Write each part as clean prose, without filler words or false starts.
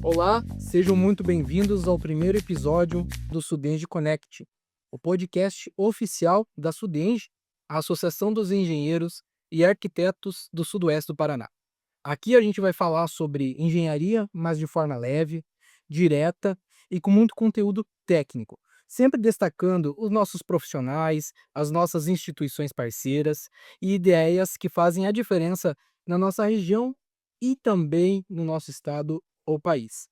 Olá, sejam muito bem-vindos ao primeiro episódio do Sudenge Connect, o podcast oficial da Sudenge, a Associação dos Engenheiros e Arquitetos do Sudoeste do Paraná. Aqui a gente vai falar sobre engenharia, mas de forma leve, direta e com muito conteúdo técnico, sempre destacando os nossos profissionais, as nossas instituições parceiras e ideias que fazem a diferença na nossa região e também no nosso estado ou país.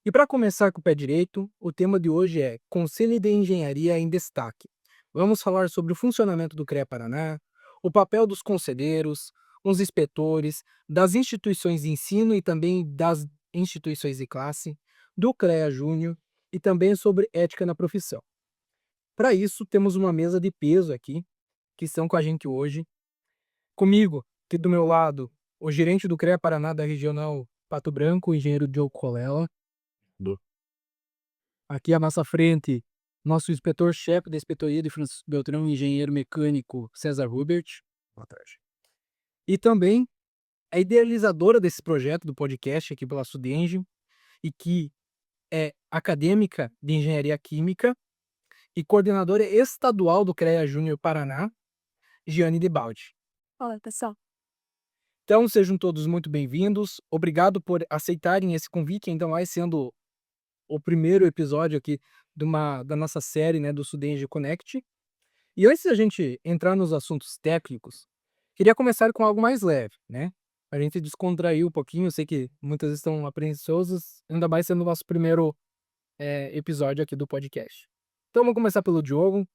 E para começar com o pé direito, o tema de hoje é Conselho de Engenharia em Destaque. Vamos falar sobre o funcionamento do CREA Paraná, o papel dos conselheiros, os inspetores, das instituições de ensino e também das instituições de classe, do CREA Júnior e também sobre ética na profissão. Para isso, temos uma mesa de peso aqui, que estão com a gente hoje. Comigo, aqui do meu lado, o gerente do CREA Paraná da Regional Pato Branco, o engenheiro Diogo Colela. Aqui à nossa frente, nosso inspetor-chefe da Inspetoria de Francisco Beltrão, engenheiro mecânico César Hubert. Boa tarde. E também a idealizadora desse projeto do podcast aqui pela Sudenge e que é acadêmica de engenharia química e coordenadora estadual do CREA Júnior Paraná, Giane Debaldi. Olá, pessoal. Então, sejam todos muito bem-vindos. Obrigado por aceitarem esse convite, ainda mais sendo o primeiro episódio aqui da nossa série, né, do Sudenge Connect. E antes da gente entrar nos assuntos técnicos, queria começar com algo mais leve, né? A gente descontrair um pouquinho, eu sei que muitas vezes estão apreensivos, ainda mais sendo o nosso primeiro episódio aqui do podcast. Então vamos começar pelo Diogo.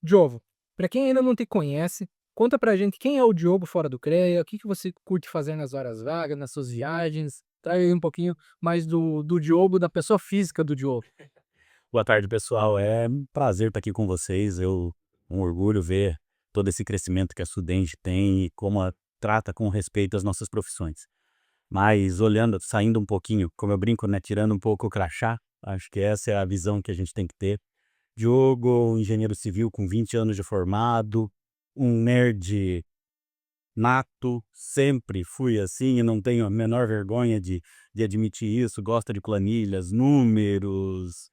Diogo, para quem ainda não te conhece, conta pra gente quem é o Diogo fora do CREA, o que que você curte fazer nas horas vagas, nas suas viagens. Traga aí um pouquinho mais do Diogo, da pessoa física do Diogo. Boa tarde, pessoal. É um prazer estar aqui com vocês. Um orgulho ver todo esse crescimento que a Sudenge tem e como a trata com respeito às nossas profissões. Mas olhando, saindo um pouquinho, como eu brinco, né, tirando um pouco o crachá, acho que essa é a visão que a gente tem que ter. Diogo, um engenheiro civil com 20 anos de formado, um nerd nato, sempre fui assim e não tenho a menor vergonha de admitir isso. Gosta de planilhas, números,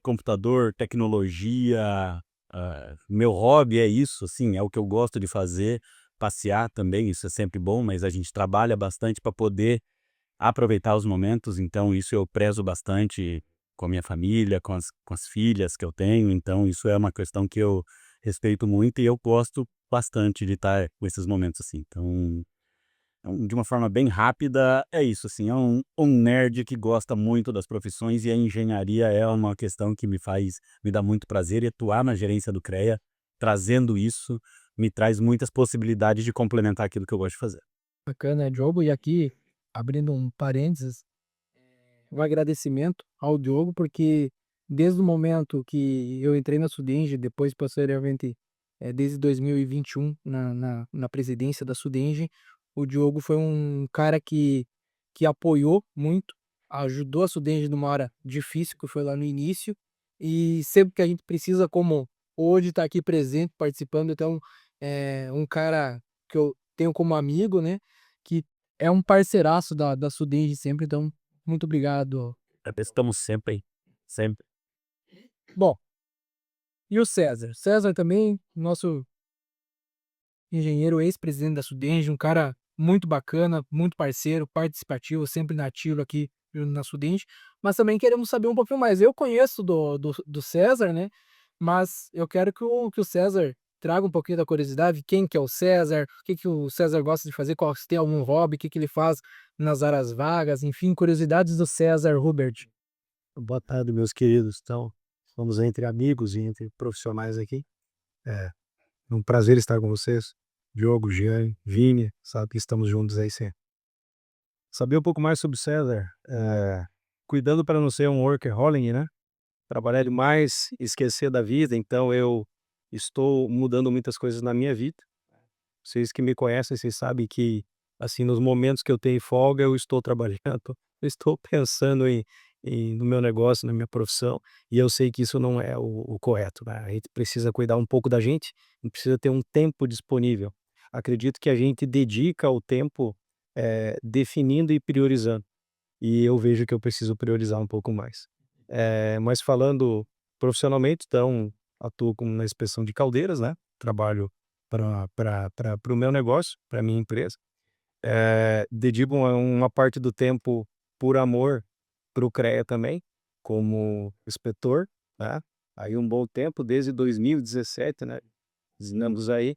computador, tecnologia. Meu hobby é isso, assim, é o que eu gosto de fazer. Passear também, isso é sempre bom, mas a gente trabalha bastante para poder aproveitar os momentos, então isso eu prezo bastante com a minha família, com as filhas que eu tenho, então isso é uma questão que eu respeito muito e eu gosto bastante de estar com esses momentos assim. Então, de uma forma bem rápida, é isso, assim, é um nerd que gosta muito das profissões e a engenharia é uma questão que me dá muito prazer, e atuar na gerência do CREA, trazendo isso, me traz muitas possibilidades de complementar aquilo que eu gosto de fazer. Bacana, Diogo. E aqui, abrindo um parênteses, um agradecimento ao Diogo, porque desde o momento que eu entrei na Sudenge, depois posteriormente, desde 2021, na presidência da Sudenge, o Diogo foi um cara que apoiou muito, ajudou a Sudenge numa hora difícil, que foi lá no início, e sempre que a gente precisa, como hoje, tá aqui presente, participando. Então, é um cara que eu tenho como amigo, né, que é um parceiraço da Sudenge sempre. Então, muito obrigado. Estamos sempre, sempre. Bom, e o César? César também, nosso engenheiro, ex-presidente da Sudenge, um cara muito bacana, muito parceiro, participativo, sempre nativo aqui na Sudenge. Mas também queremos saber um pouquinho mais. Eu conheço do César, né? Mas eu quero que o César traga um pouquinho da curiosidade, quem que é o César, o que que o César gosta de fazer, qual, se tem algum hobby, o que que ele faz nas horas vagas, enfim, curiosidades do César Hubert. Boa tarde, meus queridos. Então, vamos entre amigos e entre profissionais aqui. É um prazer estar com vocês. Diogo, Jean, Vini, sabe que estamos juntos aí sempre. Saber um pouco mais sobre o César, cuidando para não ser um workaholic, né? Trabalhar demais, esquecer da vida. Então, eu estou mudando muitas coisas na minha vida. Vocês que me conhecem, vocês sabem que, assim, nos momentos que eu tenho folga, eu estou trabalhando, eu estou pensando no meu negócio, na minha profissão, e eu sei que isso não é o correto, né? A gente precisa cuidar um pouco da gente, e precisa ter um tempo disponível. Acredito que a gente dedica o tempo, definindo e priorizando. e eu vejo que eu preciso priorizar um pouco mais. Mas falando profissionalmente, então, atuo na inspeção de caldeiras, né, trabalho para o meu negócio, para minha empresa. Dedico uma parte do tempo por amor para o CREA também, como inspetor, né, aí um bom tempo, desde 2017, né, estamos aí.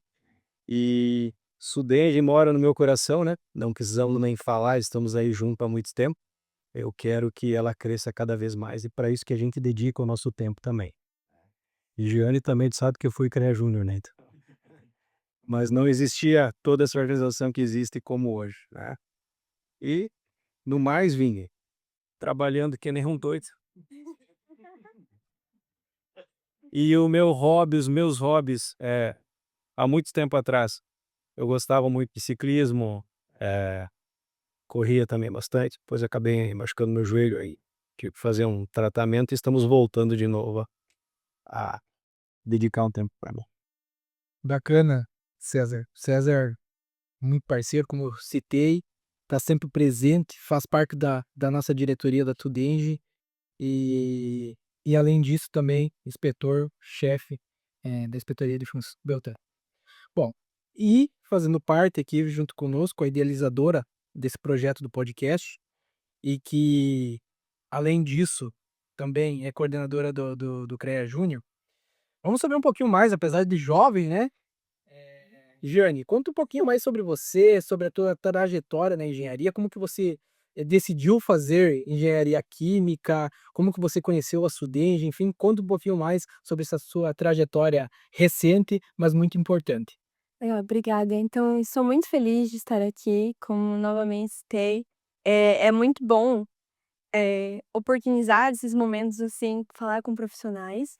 E Sudenge mora no meu coração, né, não precisamos nem falar, estamos aí junto há muito tempo. Eu quero que ela cresça cada vez mais e para isso que a gente dedica o nosso tempo também. E Giane também tu sabe que eu fui CREA Júnior, né, então. Mas não existia toda essa organização que existe como hoje, né. E, no mais, Vini, trabalhando que nem um doido. E os meus hobbies, há muito tempo atrás, eu gostava muito de ciclismo, corria também bastante, depois acabei machucando meu joelho aí, tive que fazer um tratamento e estamos voltando de novo a dedicar um tempo para mim. Bacana, César. César, muito parceiro, como eu citei, está sempre presente, faz parte da nossa diretoria da Tudenge e, e além disso também inspetor-chefe da Inspetoria de Fundos Beltrão. Bom, e fazendo parte aqui junto conosco, a idealizadora desse projeto do podcast e que, além disso, também é coordenadora do CREA Júnior. Vamos saber um pouquinho mais, apesar de jovem, né? Jane, conta um pouquinho mais sobre você, sobre a tua trajetória na engenharia, como que você decidiu fazer engenharia química, como que você conheceu a Sudenge, enfim, conta um pouquinho mais sobre essa sua trajetória recente, mas muito importante. Legal, obrigada. Então, eu sou muito feliz de estar aqui, como novamente citei. É muito bom, oportunizar esses momentos, assim, falar com profissionais.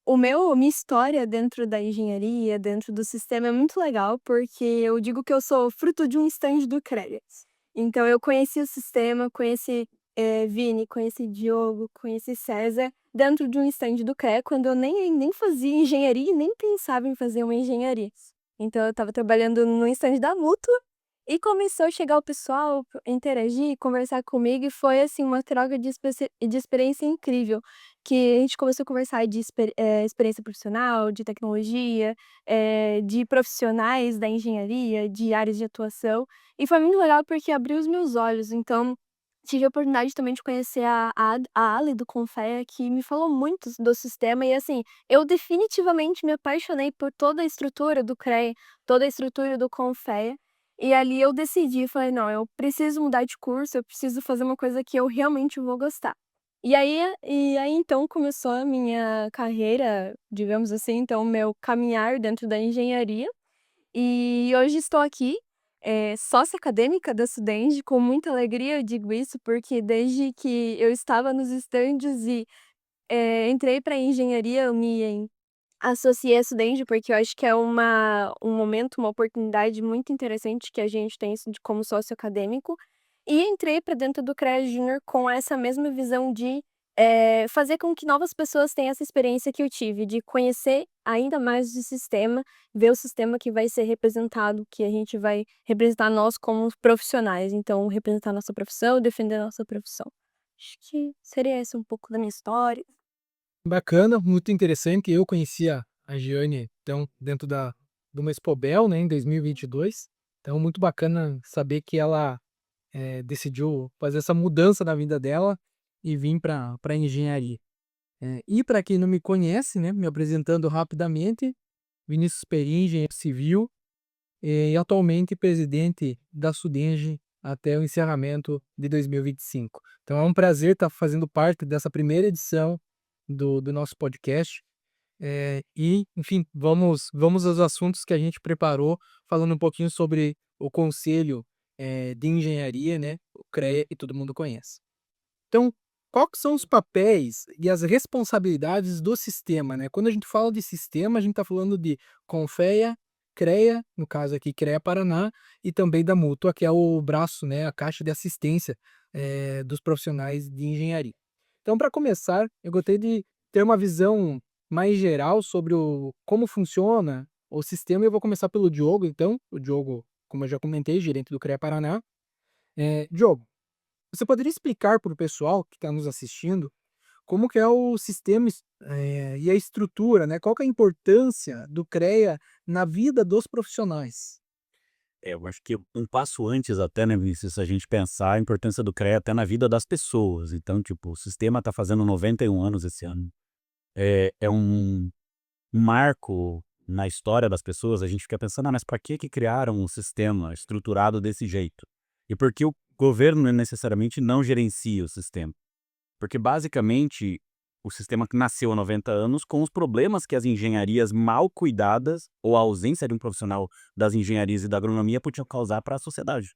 Minha história dentro da engenharia, dentro do sistema é muito legal, porque eu digo que eu sou fruto de um stand do CREAS. Então eu conheci o sistema, conheci, Vini, conheci Diogo, conheci César, dentro de um stand do CREA, quando eu nem fazia engenharia e nem pensava em fazer uma engenharia. Então eu estava trabalhando no stand da Mútua e começou a chegar o pessoal, interagir, conversar comigo, e foi, assim, uma troca de experiência incrível, que a gente começou a conversar de experiência profissional, de tecnologia, de profissionais da engenharia, de áreas de atuação, e foi muito legal porque abriu os meus olhos. Então, tive a oportunidade também de conhecer a Ali do Confea, que me falou muito do sistema e, assim, eu definitivamente me apaixonei por toda a estrutura do CREA, toda a estrutura do Confea. E ali eu decidi, falei: "Não, eu preciso mudar de curso, eu preciso fazer uma coisa que eu realmente vou gostar". E aí então começou a minha carreira, digamos assim, então o meu caminhar dentro da engenharia. E hoje estou aqui, sócia acadêmica da Sudenge, com muita alegria eu digo isso, porque desde que eu estava nos estandes e, entrei para engenharia, eu me associei a Sudenge, porque eu acho que é um momento, uma oportunidade muito interessante que a gente tem isso de como sócio acadêmico, e entrei para dentro do CREA Júnior com essa mesma visão de, fazer com que novas pessoas tenham essa experiência que eu tive, de conhecer ainda mais o sistema, ver o sistema que vai ser representado, que a gente vai representar nós como profissionais, então representar nossa profissão, defender a nossa profissão. Acho que seria esse um pouco da minha história. Bacana, muito interessante. Eu conhecia a Giane, então, dentro do uma Expobel, né, em 2022. Então, muito bacana saber que ela decidiu fazer essa mudança na vida dela e vir para engenharia. E para quem não me conhece, né, me apresentando rapidamente, Vinícius Perim, engenheiro civil, e atualmente presidente da Sudenge até o encerramento de 2025. Então é um prazer estar fazendo parte dessa primeira edição do nosso podcast. E, enfim, vamos aos assuntos que a gente preparou, falando um pouquinho sobre o Conselho de Engenharia, né? O CREA, e todo mundo conhece. Então, quais que são os papéis e as responsabilidades do sistema, né? Quando a gente fala de sistema, a gente está falando de Confea, CREA, no caso aqui CREA Paraná, e também da Mútua, que é o braço, né, a caixa de assistência dos profissionais de engenharia. Então, para começar, eu gostaria de ter uma visão mais geral sobre como funciona o sistema. Eu vou começar pelo Diogo, então. O Diogo, como eu já comentei, gerente do CREA Paraná. Diogo, Você poderia explicar para o pessoal que está nos assistindo como que é o sistema e a estrutura, né? Qual que é a importância do CREA na vida dos profissionais? Eu acho que um passo antes até, né, Vinícius, se a gente pensar a importância do CREA até na vida das pessoas. Então, tipo, o sistema está fazendo 91 anos esse ano. É um marco na história das pessoas. A gente fica pensando, mas para que criaram um sistema estruturado desse jeito? E por que o governo necessariamente não gerencia o sistema? Porque basicamente o sistema que nasceu há 90 anos com os problemas que as engenharias mal cuidadas ou a ausência de um profissional das engenharias e da agronomia podiam causar para a sociedade.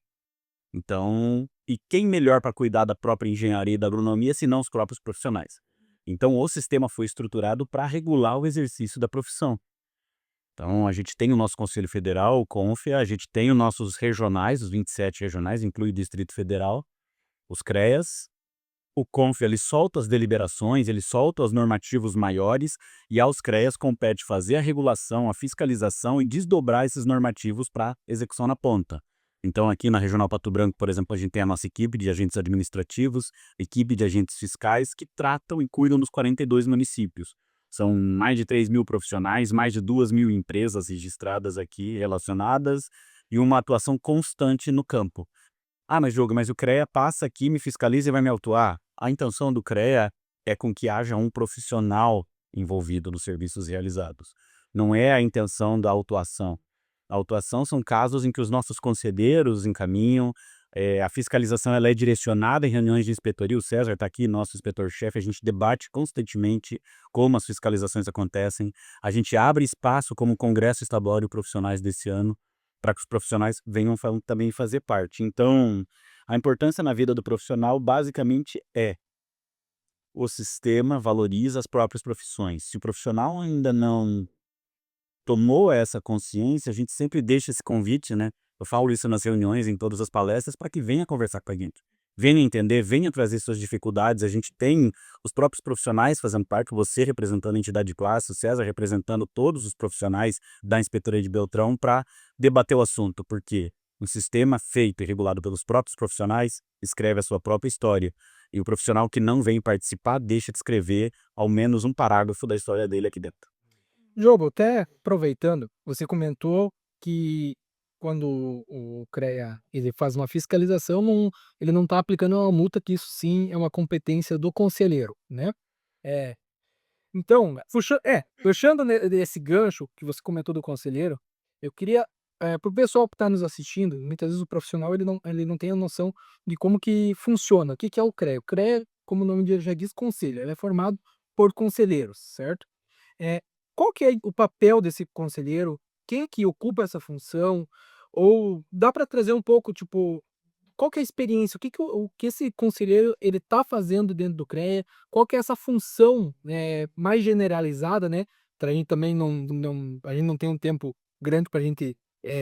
Então, e quem melhor para cuidar da própria engenharia e da agronomia se não os próprios profissionais? Então, o sistema foi estruturado para regular o exercício da profissão. Então, a gente tem o nosso Conselho Federal, o CONFEA, a gente tem os nossos regionais, os 27 regionais, inclui o Distrito Federal, os CREAs. O CONFEA ele solta as deliberações, ele solta os normativos maiores e aos CREAs compete fazer a regulação, a fiscalização e desdobrar esses normativos para execução na ponta. Então aqui na Regional Pato Branco, por exemplo, a gente tem a nossa equipe de agentes administrativos, equipe de agentes fiscais que tratam e cuidam dos 42 municípios. São mais de 3.000 profissionais, mais de 2.000 empresas registradas aqui relacionadas e uma atuação constante no campo. Ah, mas Diogo, mas o CREA passa aqui, me fiscaliza e vai me autuar. A intenção do CREA é com que haja um profissional envolvido nos serviços realizados. Não é a intenção da autuação. A autuação são casos em que os nossos conselheiros encaminham, a fiscalização ela é direcionada em reuniões de inspetoria. O César está aqui, nosso inspetor-chefe, a gente debate constantemente como as fiscalizações acontecem. A gente abre espaço como o Congresso Estadual de Profissionais desse ano, para que os profissionais venham também fazer parte. Então, a importância na vida do profissional basicamente é o sistema valoriza as próprias profissões. Se o profissional ainda não tomou essa consciência, a gente sempre deixa esse convite, né? Eu falo isso nas reuniões, em todas as palestras, para que venha conversar com a gente. Venha entender, venha trazer suas dificuldades. A gente tem os próprios profissionais fazendo parte, você representando a entidade de classe, o César representando todos os profissionais da Inspetoria de Beltrão para debater o assunto, porque um sistema feito e regulado pelos próprios profissionais escreve a sua própria história. E o profissional que não vem participar deixa de escrever ao menos um parágrafo da história dele aqui dentro. Jogo, até aproveitando, você comentou que quando o CREA ele faz uma fiscalização, ele não está aplicando uma multa, que isso sim é uma competência do conselheiro, né? É, então, puxando desse gancho que você comentou do conselheiro, eu queria, para o pessoal que está nos assistindo, muitas vezes o profissional ele não tem a noção de como que funciona. O que que é o CREA? O CREA, como o nome já diz, conselho. Ele é formado por conselheiros, certo? É, qual que é o papel desse conselheiro? Quem que ocupa essa função? Ou dá para trazer um pouco, tipo, qual que é a experiência? O que esse conselheiro ele tá fazendo dentro do CREA? Qual que é essa função, mais generalizada, né? Pra gente também a gente não tem um tempo grande para a gente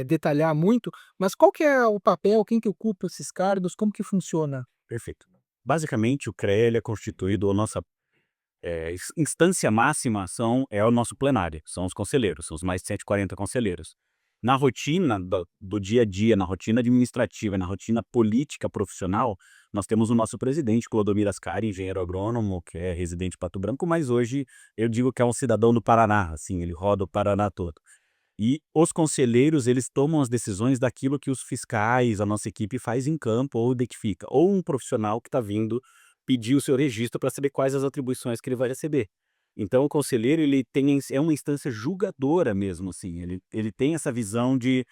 detalhar muito, mas qual que é o papel? Quem que ocupa esses cargos? Como que funciona? Perfeito. Basicamente, o CREA ele é constituído, a nossa instância máxima é o nosso plenário, são os conselheiros, são os mais de 140 conselheiros. Na rotina do dia a dia, na rotina administrativa, na rotina política profissional, nós temos o nosso presidente, Clodomir Ascari, engenheiro agrônomo, que é residente de Pato Branco, mas hoje eu digo que é um cidadão do Paraná, assim, ele roda o Paraná todo. E os conselheiros, eles tomam as decisões daquilo que os fiscais, a nossa equipe faz em campo ou identifica, ou um profissional que está vindo pedir o seu registro para saber quais as atribuições que ele vai receber. Então, o conselheiro é uma instância julgadora mesmo, assim. Ele tem essa visão de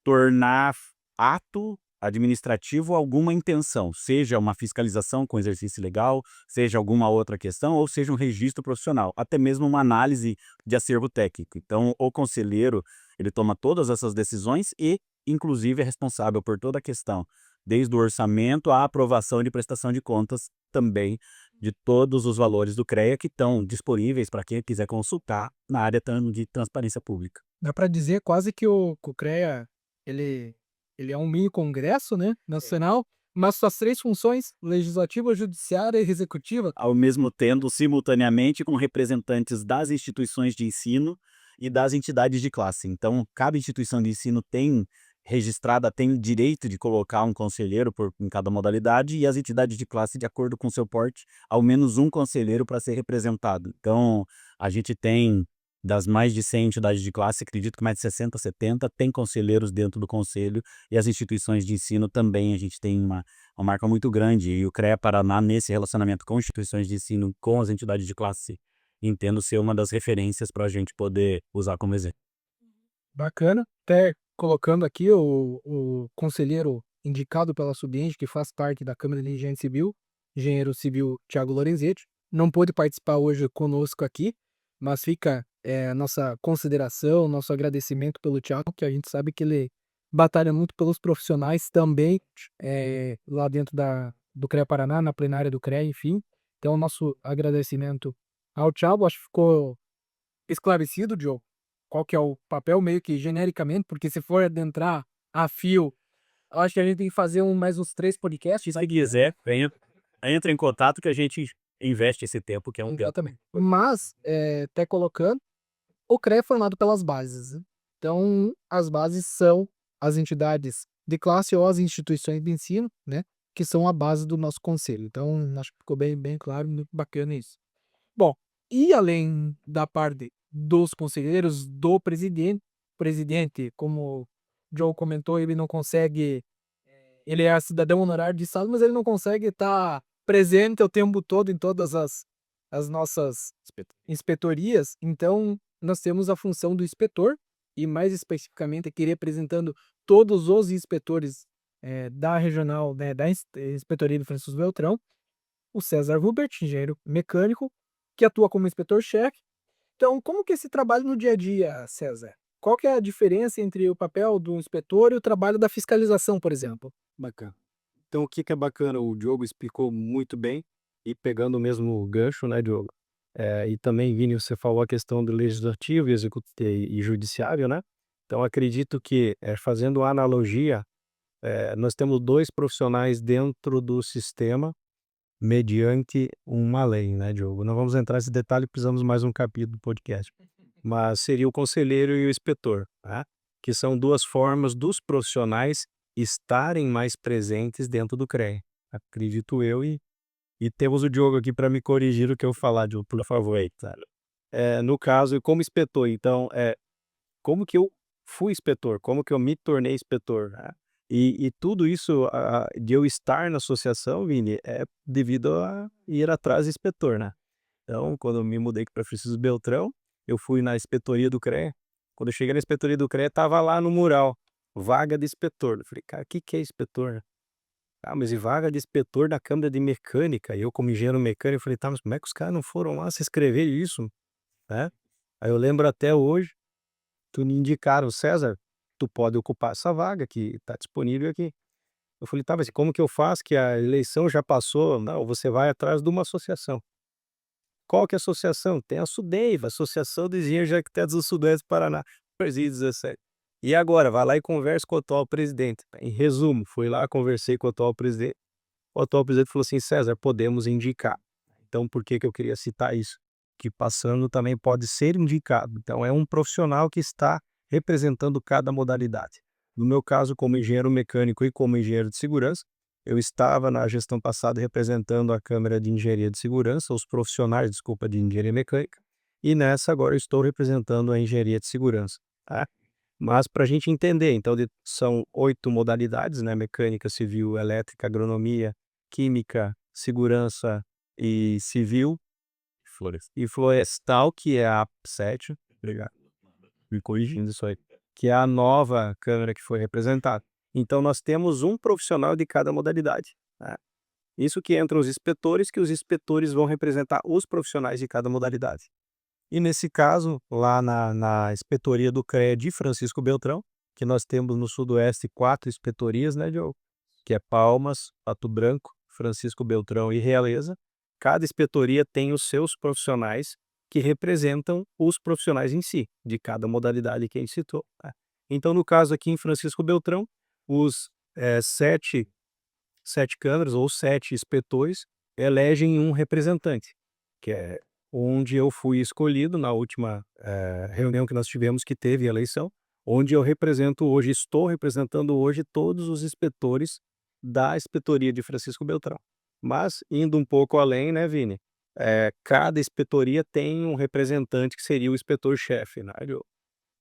tornar ato administrativo alguma intenção, seja uma fiscalização com exercício legal, seja alguma outra questão, ou seja um registro profissional, até mesmo uma análise de acervo técnico. Então, o conselheiro, ele toma todas essas decisões e, inclusive, é responsável por toda a questão, desde o orçamento à aprovação de prestação de contas também de todos os valores do CREA que estão disponíveis para quem quiser consultar na área de transparência pública. Dá para dizer quase que o CREA ele é um mini congresso, né, nacional, mas suas 3 funções: legislativa, judiciária e executiva. Ao mesmo tempo, simultaneamente com representantes das instituições de ensino e das entidades de classe. Então, cada instituição de ensino tem registrada tem o direito de colocar um conselheiro em cada modalidade e as entidades de classe, de acordo com o seu porte, ao menos um conselheiro para ser representado. Então, a gente tem, das mais de 100 entidades de classe, acredito que mais de 60, 70 tem conselheiros dentro do conselho, e as instituições de ensino também, a gente tem uma marca muito grande, e o CREA Paraná, nesse relacionamento com instituições de ensino, com as entidades de classe, entendo ser uma das referências para a gente poder usar como exemplo. Bacana. Até colocando aqui o conselheiro indicado pela Subenge, que faz parte da Câmara de Engenharia Civil, engenheiro civil Thiago Lorenzetti, não pôde participar hoje conosco aqui, mas fica a nossa consideração, nosso agradecimento pelo Thiago, que a gente sabe que ele batalha muito pelos profissionais também, lá dentro do CREA Paraná, na plenária do CREA, enfim. Então, nosso agradecimento ao Thiago. Acho que ficou esclarecido, Diogo, qual que é o papel, meio que genericamente, porque se for adentrar a fio, eu acho que a gente tem que fazer mais uns 3 podcasts. Se quiser, entra em contato que a gente investe esse tempo, que é um Exatamente. Mas, até colocando, o CREA é formado pelas bases, né? Então, as bases são as entidades de classe ou as instituições de ensino, né, que são a base do nosso conselho. Então, acho que ficou bem claro, muito bacana isso. Bom, e além da parte dos conselheiros, do presidente, como o Joe comentou, ele não consegue, ele é cidadão honorário de estado, mas ele não consegue estar presente o tempo todo em todas as nossas inspetorias. Então, nós temos a função do inspetor, e mais especificamente aqui representando todos os inspetores da regional, né, da inspetoria do Francisco Beltrão, o César Hubert, engenheiro mecânico, que atua como inspetor-chefe. Então, como que é esse trabalho no dia a dia, César? Qual que é a diferença entre o papel do inspetor e o trabalho da fiscalização, por exemplo? Bacana. Então, o que é bacana, o Diogo explicou muito bem, e pegando o mesmo gancho, né, Diogo? E também, Vini, você falou a questão do legislativo, e judiciário, né? Então, acredito que, fazendo uma analogia, nós temos 2 profissionais dentro do sistema, mediante uma lei, né, Diogo? Não vamos entrar nesse detalhe, precisamos mais um capítulo do podcast. Mas seria o conselheiro e o inspetor, tá? Que são 2 formas dos profissionais estarem mais presentes dentro do CREA. Acredito eu, e temos o Diogo aqui para me corrigir o que eu falar, Diogo, por favor aí, cara. No caso, como inspetor, então, como que eu fui inspetor? Como que eu me tornei inspetor, né? E tudo isso, de eu estar na associação, Vini, é devido a ir atrás do inspetor, né? Então, quando eu me mudei para Francisco Beltrão, eu fui na inspetoria do CREA. Quando eu cheguei na inspetoria do CREA, tava lá no mural, vaga de inspetor. Eu falei, cara, o que é inspetor? Ah, mas e vaga de inspetor da Câmara de Mecânica? E eu, como engenheiro mecânico, falei, tá, mas como é que os caras não foram lá se inscrever isso, né? Aí eu lembro até hoje, tu me indicaram, César, tu pode ocupar essa vaga que tá disponível aqui. Eu falei, tá, mas como que eu faço que a eleição já passou? Não, você vai atrás de uma associação. Qual que é a associação? Tem a SUDEIVA, Associação de Engenheiros e Arquitetos do Sudoeste do Paraná, presídio 17. E agora, vai lá e conversa com o atual presidente. Em resumo, fui lá, conversei com o atual presidente. O atual presidente falou assim, César, podemos indicar. Então, por que eu queria citar isso? Que passando também pode ser indicado. Então, é um profissional que está representando cada modalidade. No meu caso, como engenheiro mecânico e como engenheiro de segurança, eu estava na gestão passada representando a Câmara de Engenharia de Segurança, os profissionais, desculpa, de engenharia mecânica, e nessa agora eu estou representando a engenharia de segurança, tá? Mas para a gente entender, então são 8 modalidades, né? Mecânica, civil, elétrica, agronomia, química, segurança e civil, e florestal, que é a 7, obrigado, me corrigindo isso aí, que é a nova Câmara que foi representada. Então, nós temos um profissional de cada modalidade, tá? Isso que entram os inspetores, que os inspetores vão representar os profissionais de cada modalidade. E nesse caso, lá na inspetoria do CREA de Francisco Beltrão, que nós temos no Sudoeste 4 inspetorias, né, Diogo? Que é Palmas, Pato Branco, Francisco Beltrão e Realeza. Cada inspetoria tem os seus profissionais que representam os profissionais em si, de cada modalidade que a gente citou, tá? Então, no caso aqui em Francisco Beltrão, os 7 câmaras ou 7 inspetores elegem um representante, que é onde eu fui escolhido na última reunião que nós tivemos, que teve eleição. onde eu represento hoje, estou representando hoje todos os inspetores da inspetoria de Francisco Beltrão. Mas indo um pouco além, né, Vini? Cada inspetoria tem um representante que seria o inspetor-chefe, né, Diogo?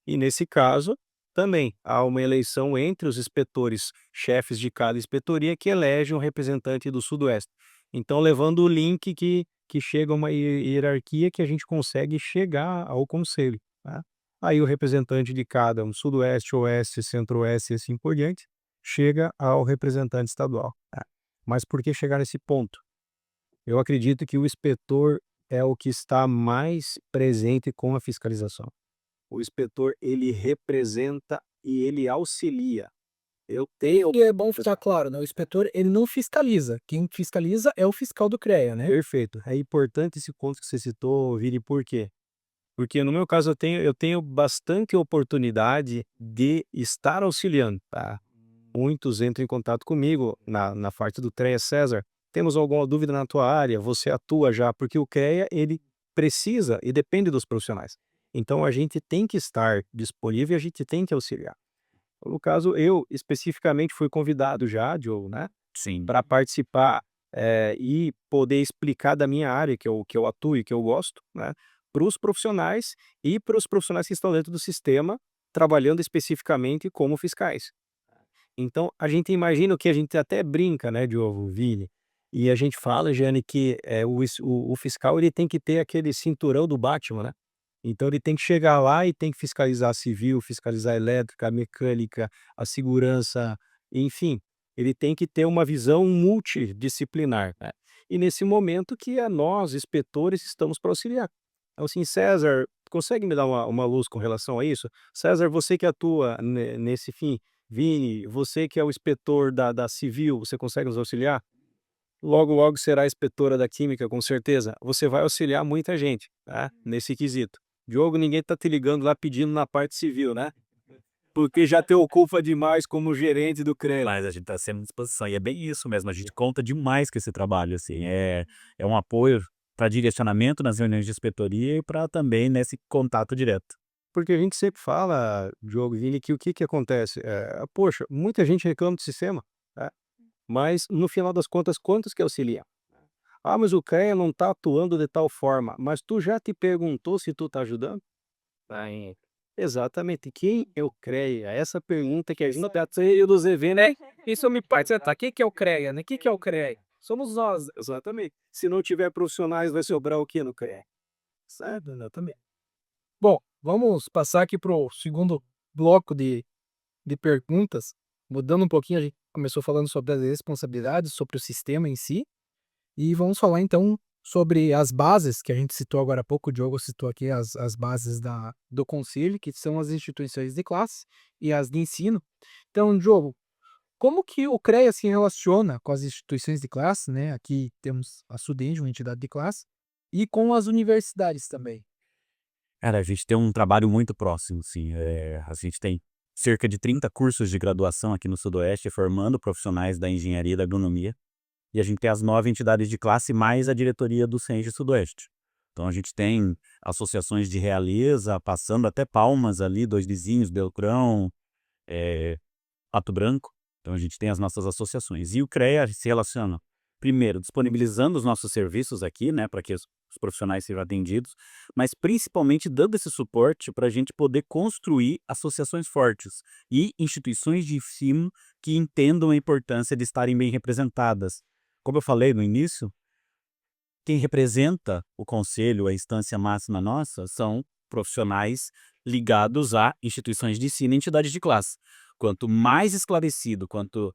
E nesse caso, também há uma eleição entre os inspetores chefes de cada inspetoria que elege um representante do Sudoeste. Então, levando o link que chega a uma hierarquia que a gente consegue chegar ao conselho, né? Aí o representante de cada, um Sudoeste, Oeste, Centro-Oeste e assim por diante, chega ao representante estadual, né? Mas por que chegar nesse ponto? Eu acredito que o inspetor é o que está mais presente com a fiscalização. O inspetor, ele representa e ele auxilia. Eu tenho E é bom ficar claro, né? O inspetor, ele não fiscaliza. Quem fiscaliza é o fiscal do CREA, né? Perfeito. É importante esse ponto que você citou, Vini, por quê? Porque no meu caso eu tenho bastante oportunidade de estar auxiliando, tá? Muitos entram em contato comigo na parte do CREA César. Temos alguma dúvida na tua área? Você atua já? Porque o CREA, ele precisa e depende dos profissionais. Então a gente tem que estar disponível e a gente tem que auxiliar. No caso, eu especificamente fui convidado já, Diogo, né, Sim. para participar e poder explicar da minha área, que eu atuo e que eu gosto, né, para os profissionais e para os profissionais que estão dentro do sistema, trabalhando especificamente como fiscais. Então, a gente imagina o que a gente até brinca, né, Diogo, Vini, e a gente fala, Jane, que o fiscal ele tem que ter aquele cinturão do Batman, né? Então ele tem que chegar lá e tem que fiscalizar a civil, fiscalizar a elétrica, a mecânica, a segurança, enfim, ele tem que ter uma visão multidisciplinar, né? E nesse momento que nós, inspetores, estamos para auxiliar. Então, assim, César, consegue me dar uma luz com relação a isso? César, você que atua nesse fim, Vini, você que é o inspetor da civil, você consegue nos auxiliar? Logo, logo será inspetora da química, com certeza. Você vai auxiliar muita gente, tá? Nesse quesito. Diogo, ninguém tá te ligando lá pedindo na parte civil, né? Porque já te ocupa demais como gerente do CREA. Mas a gente está sempre à disposição, e é bem isso mesmo, a gente conta demais com esse trabalho, assim, é um apoio para direcionamento nas reuniões de inspetoria e para também nesse contato direto. Porque a gente sempre fala, Diogo, Vini, que o que acontece? Poxa, muita gente reclama do sistema, né? Mas no final das contas, quantos que auxiliam? Ah, mas o CREA não está atuando de tal forma. Mas tu já te perguntou se tu está ajudando? Aí, exatamente. Quem é o CREA? Essa pergunta que a gente No teatro do ZV, né? Isso me faz sentar. O que é o CREA, né? O que é o CREA? Somos nós. exatamente. Se não tiver profissionais, vai sobrar o que no CREA? Certo, exatamente. Bom, vamos passar aqui para o segundo bloco de perguntas. Mudando um pouquinho, a gente começou falando sobre as responsabilidades, sobre o sistema em si. E vamos falar então sobre as bases que a gente citou agora há pouco. O Diogo citou aqui as bases do conselho, que são as instituições de classe e as de ensino. Então, Diogo, como que o CREA se relaciona com as instituições de classe, né? Aqui temos a SUDENJ, uma entidade de classe, e com as universidades também. Cara, a gente tem um trabalho muito próximo, sim, a gente tem cerca de 30 cursos de graduação aqui no Sudoeste formando profissionais da engenharia e da agronomia, e a gente tem as 9 entidades de classe mais a diretoria do CENG Sudoeste. Então a gente tem associações de Realeza, passando até Palmas ali, Dois Vizinhos, Beltrão, Pato Branco. Então a gente tem as nossas associações. E o CREA se relaciona, primeiro, disponibilizando os nossos serviços aqui, né, para que os profissionais sejam atendidos, mas principalmente dando esse suporte para a gente poder construir associações fortes e instituições de ensino que entendam a importância de estarem bem representadas. Como eu falei no início, quem representa o conselho, a instância máxima nossa, são profissionais ligados a instituições de ensino e entidades de classe. Quanto mais esclarecido, quanto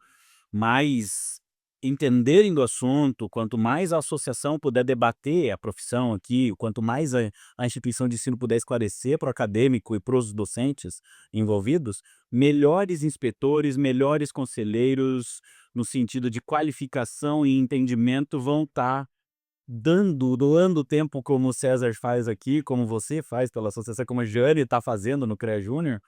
mais entenderem do assunto, quanto mais a associação puder debater a profissão aqui, quanto mais a instituição de ensino puder esclarecer para o acadêmico e para os docentes envolvidos, melhores inspetores, melhores conselheiros, no sentido de qualificação e entendimento, vão estar doando tempo como o César faz aqui, como você faz pela associação, como a Jane está fazendo no CREA Júnior,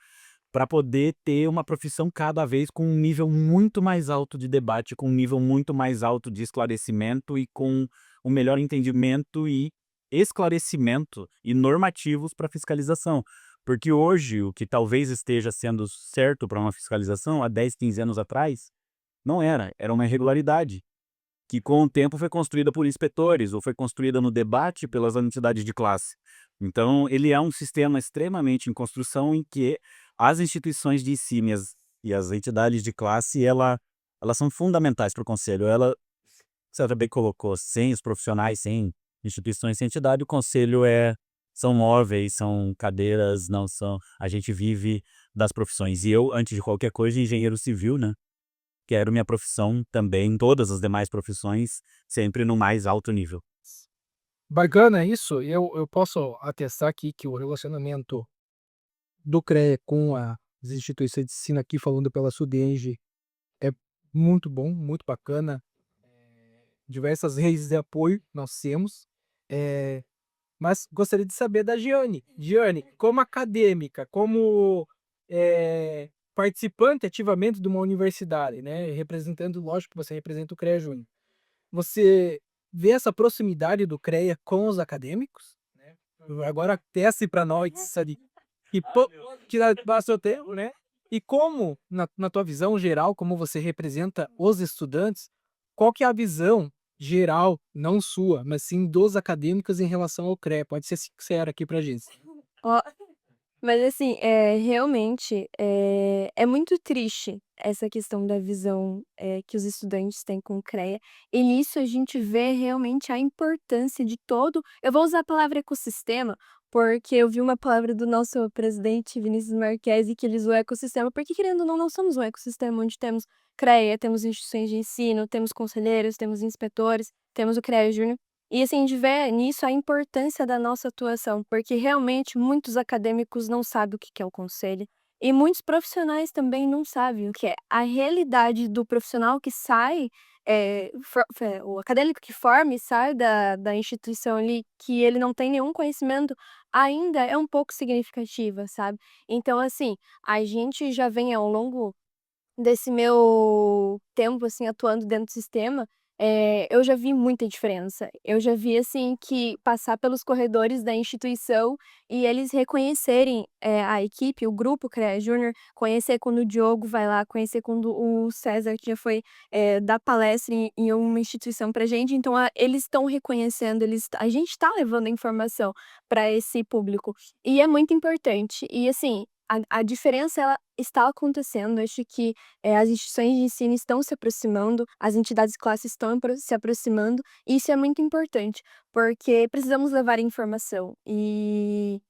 para poder ter uma profissão cada vez com um nível muito mais alto de debate, com um nível muito mais alto de esclarecimento e com um melhor entendimento e esclarecimento e normativos para fiscalização. Porque hoje, o que talvez esteja sendo certo para uma fiscalização, há 10, 15 anos atrás, não era. Era uma irregularidade, que com o tempo foi construída por inspetores, ou foi construída no debate pelas entidades de classe. Então, ele é um sistema extremamente em construção em que as instituições de ensino e as entidades de classe, elas são fundamentais para o conselho. Você também colocou, sem os profissionais, sem instituições, sem entidade, o conselho são móveis, são cadeiras, não são. A gente vive das profissões. E eu, antes de qualquer coisa, engenheiro civil, né? Quero minha profissão também, todas as demais profissões, sempre no mais alto nível. Bacana isso. Eu posso atestar aqui que o relacionamento do CREA com as instituições de ensino aqui, falando pela SUDENGE, é muito bom, muito bacana. Diversas redes de apoio nós temos. Mas gostaria de saber da Giane. Giane, como acadêmica, como participante ativamente de uma universidade, né? Representando, lógico que você representa o CREA Júnior. Você vê essa proximidade do CREA com os acadêmicos? Né? Agora teste para nós ali, que passou o tempo, né? E como, na tua visão geral, como você representa os estudantes, qual que é a visão geral, não sua, mas sim dos acadêmicos em relação ao CREA? Pode ser sincero aqui pra gente. Ó, mas assim, realmente, é muito triste essa questão da visão, que os estudantes têm com o CREA, e nisso a gente vê realmente a importância de todo, eu vou usar a palavra ecossistema, porque eu vi uma palavra do nosso presidente Vinícius Marquesi que ele usou ecossistema, porque querendo ou não, nós somos um ecossistema onde temos CREA, temos instituições de ensino, temos conselheiros, temos inspetores, temos o CREA Júnior. E assim, a gente vê nisso a importância da nossa atuação, porque realmente muitos acadêmicos não sabem o que é o conselho e muitos profissionais também não sabem o que é. A realidade do profissional que sai, o acadêmico que forma e sai da instituição ali, que ele não tem nenhum conhecimento, ainda é um pouco significativa, sabe? Então, assim, a gente já vem ao longo desse meu tempo, assim, atuando dentro do sistema, eu já vi muita diferença. Eu já vi, assim, que passar pelos corredores da instituição e eles reconhecerem, a equipe, o grupo CREA Júnior, conhecer quando o Diogo vai lá, conhecer quando o César que já foi, dar palestra em uma instituição pra gente, então eles estão reconhecendo, a gente está levando a informação para esse público, e é muito importante. E assim, a diferença ela está acontecendo, acho que as instituições de ensino estão se aproximando, as entidades de classe estão se aproximando, e isso é muito importante, porque precisamos levar informação. E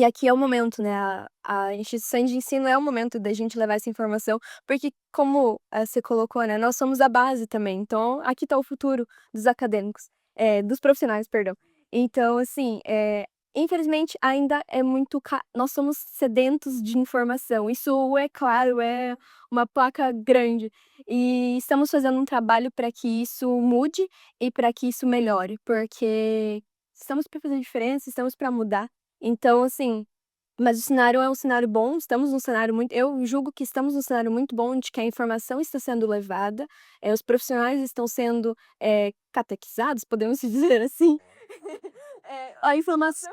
aqui é o momento, né? A instituição de ensino é o momento da gente levar essa informação, porque, como você colocou, né? Nós somos a base também. Então, aqui está o futuro dos acadêmicos, dos profissionais, perdão. Então, assim, infelizmente, ainda é muito. Nós somos sedentos de informação. Isso é claro, é uma placa grande. E estamos fazendo um trabalho para que isso mude e para que isso melhore, porque estamos para fazer diferença, estamos para mudar. Então, assim, mas o cenário é um cenário bom, estamos num cenário muito. Eu julgo que estamos num cenário muito bom, onde que a informação está sendo levada, os profissionais estão sendo catequizados, podemos dizer assim. A informação.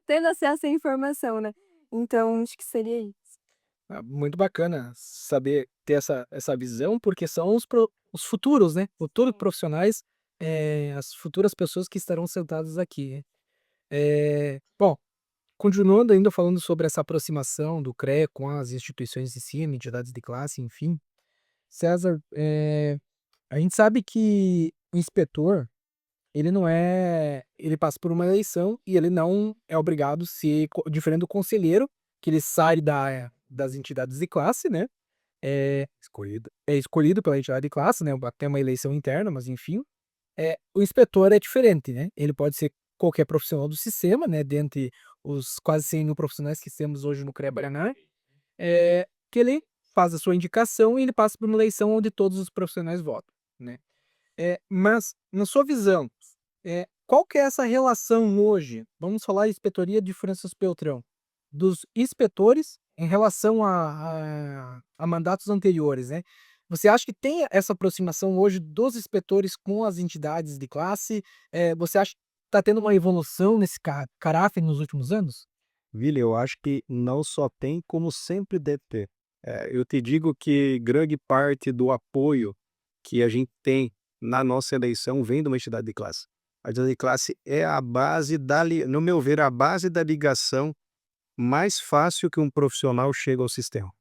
Tendo acesso à informação, né? Então, acho que seria isso. Muito bacana saber ter essa visão, porque são os futuros, né? Futuros profissionais, as futuras pessoas que estarão sentadas aqui. Bom, continuando ainda falando sobre essa aproximação do CREA com as instituições de ensino, entidades de classe, enfim. César, a gente sabe que o inspetor, ele passa por uma eleição e ele não é obrigado a ser diferente do conselheiro, que ele sai das entidades de classe, né? É escolhido pela entidade de classe, né? Até uma eleição interna, mas enfim. O inspetor é diferente, né? Ele pode ser qualquer profissional do sistema, né? Dentre os quase 100 mil profissionais que temos hoje no CREA Paraná, que ele faz a sua indicação e ele passa por uma eleição onde todos os profissionais votam, né? Mas, na sua visão, qual que é essa relação hoje? Vamos falar de inspetoria de Francis Beltrão, dos inspetores em relação a mandatos anteriores, né? Você acha que tem essa aproximação hoje dos inspetores com as entidades de classe? Você acha tá tendo uma evolução nesse caráter nos últimos anos? Vili, eu acho que não só tem, como sempre deve ter. Eu te digo que grande parte do apoio que a gente tem na nossa eleição vem de uma entidade de classe. A entidade de classe é a base no meu ver, a base da ligação mais fácil que um profissional chega ao sistema.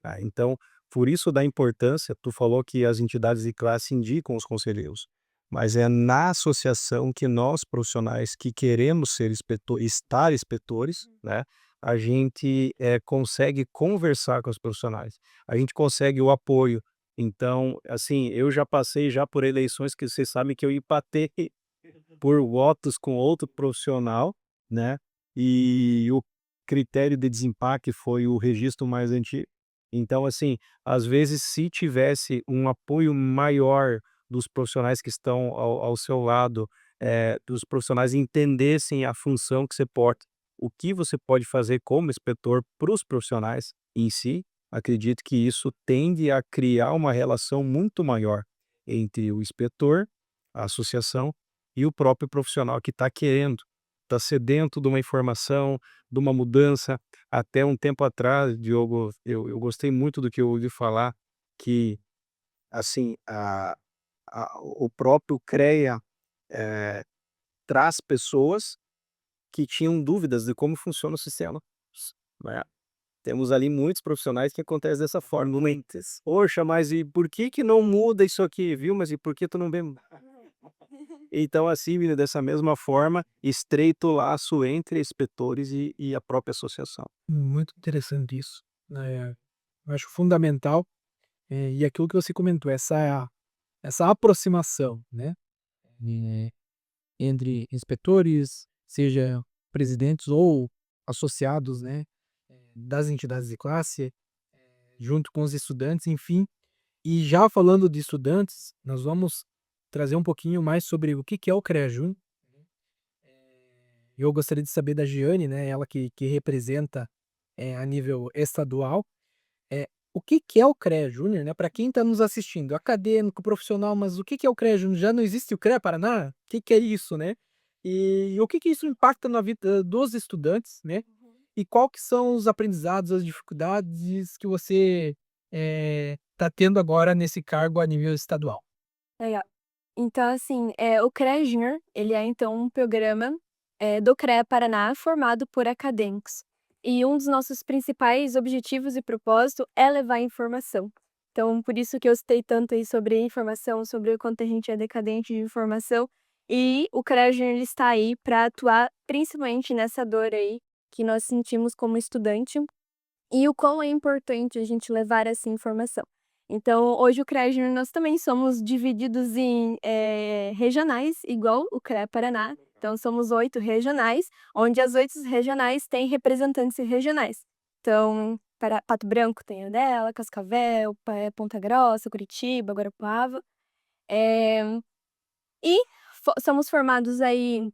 Tá? Então, por isso da importância, tu falou que as entidades de classe indicam os conselheiros, mas é na associação que nós, profissionais que queremos ser estar inspetores, né, a gente consegue conversar com os profissionais, a gente consegue o apoio. Então, assim, eu já passei já por eleições que vocês sabem que eu empatei por votos com outro profissional, né, e o critério de desempate foi o registro mais antigo. Então, assim, às vezes, se tivesse um apoio maior dos profissionais que estão ao seu lado, dos profissionais entendessem a função que você porta, o que você pode fazer como inspetor para os profissionais em si, acredito que isso tende a criar uma relação muito maior entre o inspetor, a associação e o próprio profissional que está querendo, está sedento de uma informação, de uma mudança. Até um tempo atrás, Diogo, eu gostei muito do que eu ouvi falar, que assim, o próprio CREA traz pessoas que tinham dúvidas de como funciona o sistema, né? Temos ali muitos profissionais que acontece dessa forma, muitos. Poxa, mas e por que que não muda isso aqui, viu? Mas e por que tu não vê? Então, assim, Vini, dessa mesma forma, estreita o laço entre inspetores e a própria associação. Muito interessante isso, né, eu acho fundamental, e aquilo que você comentou, essa aproximação, né, eh, entre inspetores, seja presidentes ou associados, né, das entidades de classe, junto com os estudantes, enfim. E já falando de estudantes, nós vamos trazer um pouquinho mais sobre o que é o CREA Júnior. Eu gostaria de saber da Giane, né, ela que representa, a nível estadual, o que é o CREA Júnior, né, para quem está nos assistindo, acadêmico, profissional, mas o que é o CREA Júnior? Já não existe o CREA Paraná? O que é isso, né? E o que isso impacta na vida dos estudantes, né? E qual que são os aprendizados, as dificuldades que você está tendo agora nesse cargo a nível estadual? Legal. Então, assim, o CREA Júnior, ele é, então, um programa, do CREA Paraná formado por acadêmicos. E um dos nossos principais objetivos e propósito é levar informação. Então, por isso que eu citei tanto aí sobre informação, sobre o quanto a gente é decadente de informação. E o CREA Júnior ele está aí para atuar principalmente nessa dor aí que nós sentimos como estudante e o quão é importante a gente levar essa informação. Então, hoje o CREA Júnior nós também somos divididos em regionais, igual o CREA Paraná. Então, somos 8 regionais, onde as 8 regionais têm representantes regionais. Então, para Pato Branco tem a dela, Cascavel, Ponta Grossa, Curitiba, Guarapuava. E somos formados aí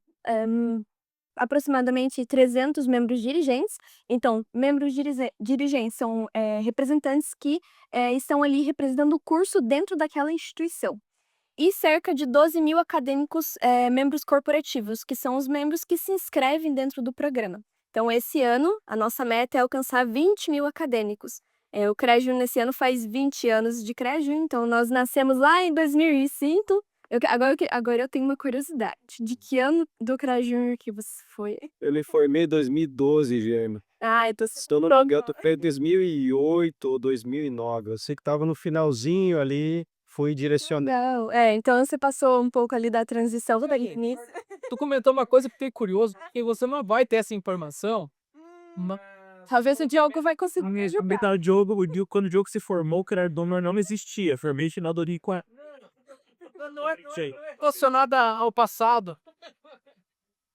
aproximadamente 300 membros dirigentes. Então, membros dirigentes são representantes que estão ali representando o curso dentro daquela instituição. E cerca de 12.000 acadêmicos membros corporativos, que são os membros que se inscrevem dentro do programa. Então, esse ano, a nossa meta é alcançar 20.000 acadêmicos. O CREA Júnior nesse ano faz 20 anos de CREA Júnior, então nós nascemos lá em 2005. Agora eu tenho uma curiosidade. De que ano do CREA Júnior que você foi? Eu me formei em 2012, Gêmeo. Ah, eu tô Estou no pronto. eu tô em 2008 ou 2009. Eu sei que estava no finalzinho ali, fui direcionado. Não, então você passou um pouco ali da transição do início. Tu comentou uma coisa que fiquei curioso, porque você não vai ter essa informação. Talvez o Diogo vai conseguir me ajudar. Quando o Diogo se formou, o CREA Júnior não existia. Formei na Doricua. Não é relacionada ao passado.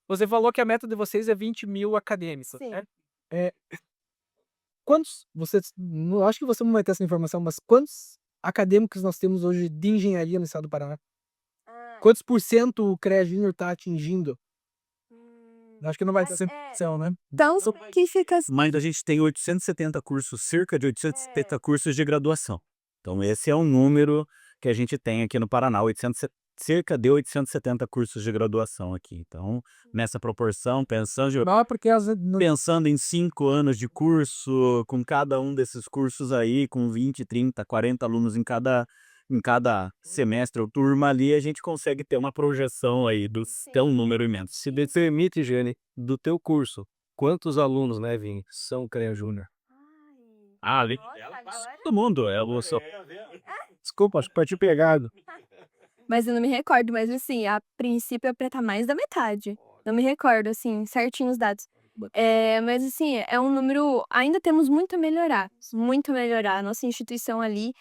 Você falou que a meta de vocês é 20.000 acadêmicos, Sim. né? Quantos, acho que você não vai ter essa informação, mas quantos acadêmicos nós temos hoje de engenharia no estado do Paraná? Quantos por cento o CREA Júnior está atingindo? Acho que não vai ter essa informação, né? Então, que fica Mas a gente tem 870 cursos, cerca de 870 cursos de graduação. Então, esse é o número que a gente tem aqui no Paraná, cerca de 870 cursos de graduação aqui. Então, nessa proporção, Não, porque pensando em 5 anos de curso, com cada um desses cursos aí, com 20, 30, 40 alunos em cada semestre ou turma ali, a gente consegue ter uma projeção aí ter um número imenso. Se me permite, Jane, do teu curso, quantos alunos, né, Vini, são CREA Júnior? Ah, ali, todo mundo, Desculpa, acho que partiu pegado. Mas eu não me recordo, mas assim, a princípio é pra estar mais da metade. Não me recordo, assim, certinho os dados. Mas assim, é um número. Ainda temos muito a melhorar. Muito a melhorar. A nossa instituição ali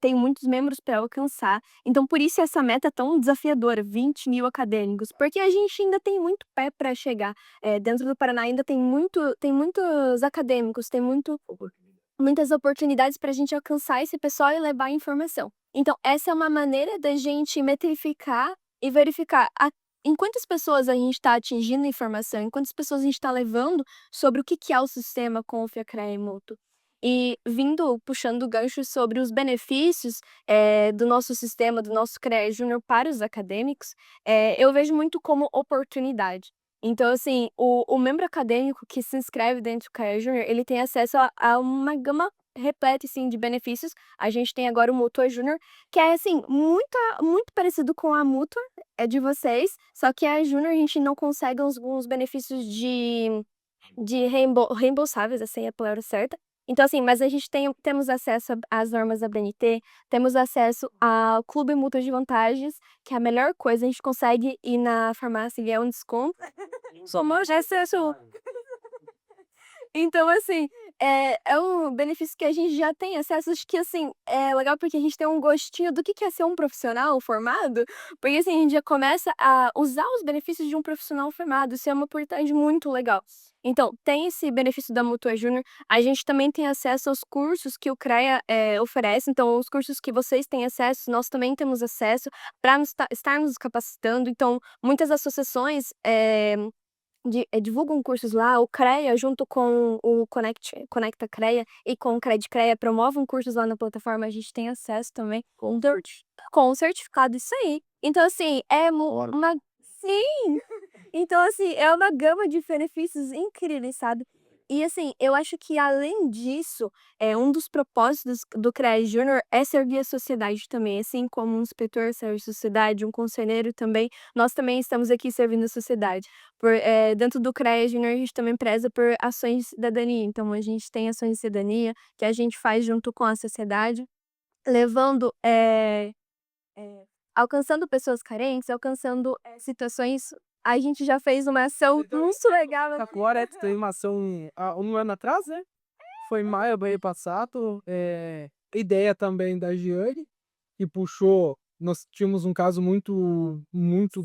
tem muitos membros para alcançar. Então, por isso essa meta é tão desafiadora, 20 mil acadêmicos. Porque a gente ainda tem muito pé para chegar. Dentro do Paraná ainda tem muitos acadêmicos, tem muitas oportunidades para a gente alcançar esse pessoal e levar a informação. Então, essa é uma maneira da gente metrificar e verificar em quantas pessoas a gente está atingindo informação, em quantas pessoas a gente está levando sobre o que é o sistema Confia, CREA e Mútuo. E puxando o gancho sobre os benefícios do nosso sistema, do nosso CREA Júnior para os acadêmicos, eu vejo muito como oportunidade. Então, assim, o membro acadêmico que se inscreve dentro do CREA Júnior, ele tem acesso a uma gama repleta, assim, de benefícios. A gente tem agora o Mútuo Júnior, que é, assim, muito parecido com a Mútua, é de vocês, só que a Júnior a gente não consegue alguns benefícios de reembolsáveis, essa aí é a palavra certa. Então, assim, mas a gente temos acesso às normas da BNT, temos acesso ao Clube Mútuo de Vantagens, que é a melhor coisa, a gente consegue ir na farmácia e ganhar um desconto. Somos acesso. Então, assim, é um benefício que a gente já tem acesso, acho que, assim, é legal porque a gente tem um gostinho do que é ser um profissional formado, porque, assim, a gente já começa a usar os benefícios de um profissional formado, isso é uma oportunidade muito legal. Então, tem esse benefício da Mútua Júnior, a gente também tem acesso aos cursos que o CREA oferece, então, os cursos que vocês têm acesso, nós também temos acesso para estarmos nos capacitando, então, muitas associações divulgam cursos lá, o CREA, junto com o Conecta CREA e com o Cred CREA, promovem cursos lá na plataforma, a gente tem acesso também com o certificado, isso aí. Então, assim, uma. Sim! Então, assim, é uma gama de benefícios incríveis, sabe? E, assim, eu acho que, além disso, um dos propósitos do CREA Júnior é servir a sociedade também, assim como um inspetor serve a sociedade, um conselheiro também, nós também estamos aqui servindo a sociedade. Dentro do CREA Júnior, a gente também preza por ações de cidadania, então a gente tem ações de cidadania que a gente faz junto com a sociedade, levando, alcançando pessoas carentes, alcançando situações. A gente já fez uma ação muito legal. Agora tem uma ação há um ano atrás, né? Foi em maio do ano passado. Ideia também da Giane, que puxou. Nós tínhamos um caso muito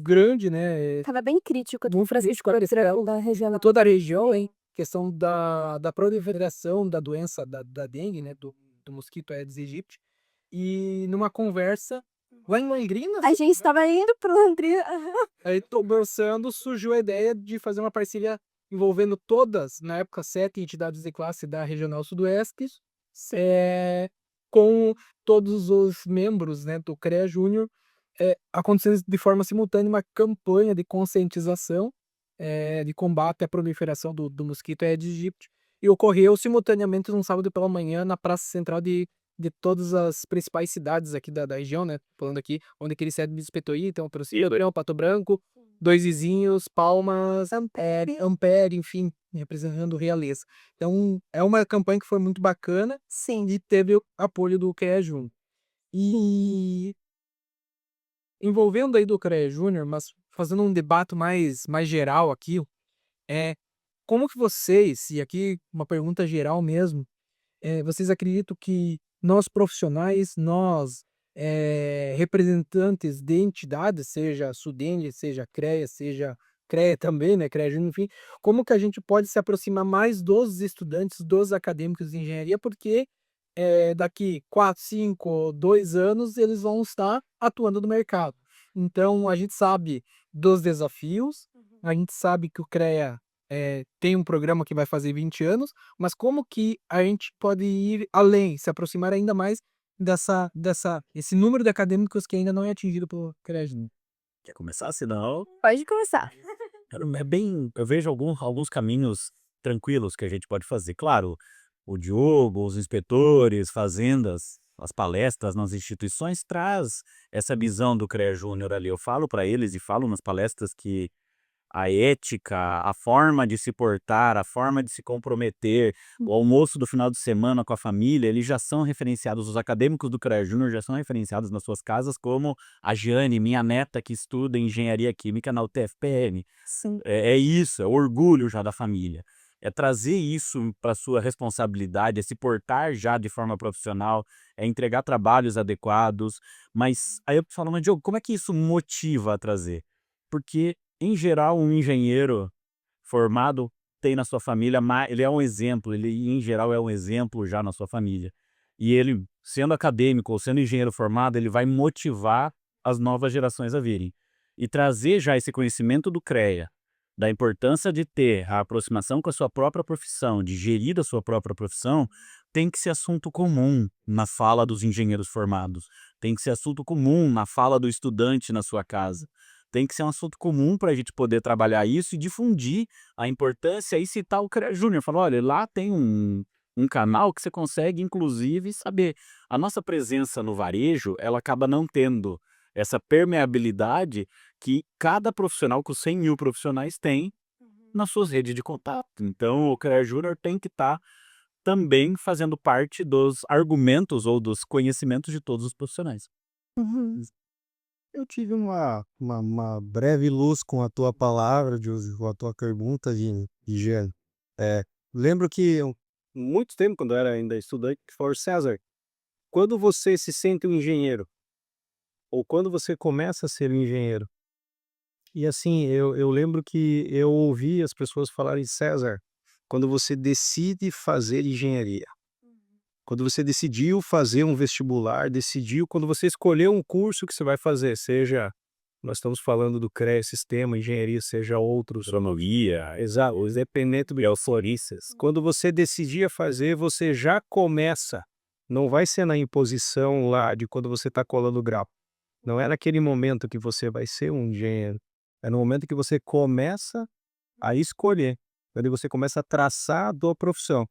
grande, né? Tava bem crítico. Muito Francisco da região, toda a região, hein? Questão da proliferação da doença da dengue, né? Do mosquito Aedes aegypti. E numa conversa lá em Londrina, A gente estava indo pro Londrina. aí conversando, surgiu a ideia de fazer uma parceria envolvendo todas, na época, 7 entidades de classe da Regional Sudoeste, com todos os membros, né, do CREA Júnior, acontecendo de forma simultânea uma campanha de conscientização de combate à proliferação do mosquito Aedes aegypti, e ocorreu simultaneamente num sábado pela manhã na praça central de todas as principais cidades aqui da região, né? Falando aqui, onde aquele sede de inspetoria, então, Torão, Pato Branco, Dois Vizinhos, Palmas, Ampere, enfim, representando Realeza. Então, é uma campanha que foi muito bacana, sim, e teve o apoio do CREA Júnior. E envolvendo aí do CREA Júnior, mas fazendo um debate mais geral aqui, como que vocês, e aqui uma pergunta geral mesmo, vocês acreditam que nós profissionais, nós representantes de entidades, seja Sudenge, seja CREA, seja CREA também, né, CREA Júnior, enfim, como que a gente pode se aproximar mais dos estudantes, dos acadêmicos de engenharia, porque daqui 4, 5, 2 anos eles vão estar atuando no mercado. Então a gente sabe dos desafios, a gente sabe que o CREA tem um programa que vai fazer 20 anos, mas como que a gente pode ir além, se aproximar ainda mais esse número de acadêmicos que ainda não é atingido pelo CREA-Júnior? Quer começar? Senão, Pode começar. eu vejo alguns caminhos tranquilos que a gente pode fazer. Claro, o Diogo, os inspetores, fazendas, as palestras nas instituições traz essa visão do CREA Júnior ali. Eu falo para eles e falo nas palestras que a ética, a forma de se portar, a forma de se comprometer, o almoço do final de semana com a família, eles já são referenciados, os acadêmicos do CREA Júnior já são referenciados nas suas casas como a Giane, minha neta que estuda engenharia química na UTFPM. Sim. É isso, é o orgulho já da família. É trazer isso para sua responsabilidade, é se portar já de forma profissional, é entregar trabalhos adequados. Mas aí eu falo, mas Diogo, como é que isso motiva a trazer? Porque, em geral, um engenheiro formado tem na sua família, ele é um exemplo, ele em geral é um exemplo já na sua família. E ele, sendo acadêmico ou sendo engenheiro formado, ele vai motivar as novas gerações a virem. E trazer já esse conhecimento do CREA, da importância de ter a aproximação com a sua própria profissão, de gerir a sua própria profissão, tem que ser assunto comum na fala dos engenheiros formados. Tem que ser assunto comum na fala do estudante na sua casa. Tem que ser um assunto comum para a gente poder trabalhar isso e difundir a importância e citar o CREA Júnior. Falar, olha, lá tem um canal que você consegue, inclusive, saber. A nossa presença no varejo, ela acaba não tendo essa permeabilidade que cada profissional, que os 100 mil profissionais têm nas suas redes de contato. Então, o CREA Júnior tem que estar também fazendo parte dos argumentos ou dos conhecimentos de todos os profissionais. Uhum. Eu tive uma breve luz com a tua palavra, Josi, com a tua pergunta, Vini e Jean. Lembro que muito tempo, quando eu era ainda estudante, que falou, César, quando você se sente um engenheiro, ou quando você começa a ser um engenheiro, e assim, eu lembro que eu ouvi as pessoas falarem, César, quando você decide fazer engenharia, quando você decidiu fazer um vestibular, quando você escolheu um curso que você vai fazer, seja, nós estamos falando do CREA, sistema, engenharia, seja outros, Astronomia, exato, os dependentes do floristas. Quando você decidia fazer, você já começa, não vai ser na imposição lá de quando você está colando grau. Não é naquele momento que você vai ser um engenheiro, é no momento que você começa a escolher, quando você começa a traçar a tua profissão.